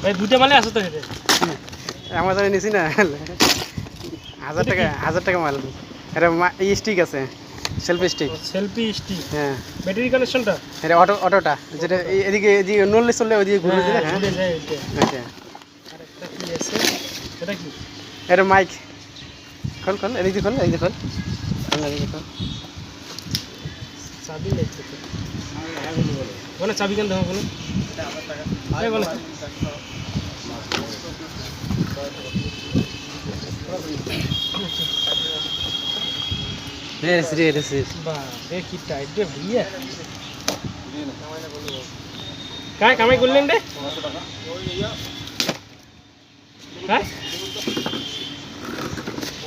ভাই দুটো মালে আছে তো এটা আমাদের নিছি না 1000 টাকা মাল এটা স্টিক আছে সেলফি স্টিক সেলফি স্টিক হ্যাঁ ব্যাটারি কানেকশনটা এটা অটোটা যেটা এদিকে যে নড়লে চললে ওদিকে ঘুরে দিলে হ্যাঁ ঘুরে যায় এটা আচ্ছা আরেকটা কি আছে এটা কি এটা মাইক খোল এদিকে খোল এদিকে খোল এদিকে খোল চাবি লাগছে তো বলে চাবি কেন দাও বলে এটা 1000 টাকা আরে বলে রে বাহ দেখি টাইট রে ভুইয়া काय কামাই করলেন রে 900 টাকা হ্যাঁ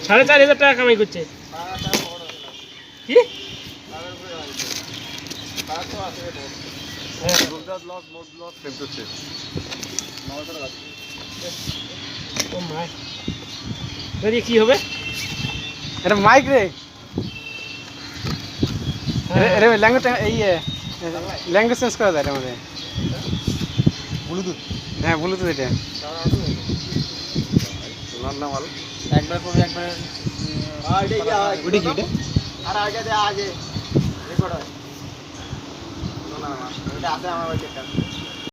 4500 টাকা কামাই করছে কি ও মাই তোর কি হবে এটা মাইক রে আরে ল্যাঙ্গুয়েজ এই ল্যাঙ্গুয়েজ চেঞ্জ করা যায় আমাদের ব্লুটুথ হ্যাঁ ব্লুটুথ এটা নরমাল একবার করবে একবার ওটা কি এটা আর আগে দে আগে রেকর্ড হয় না এটা আছে আমার কাছে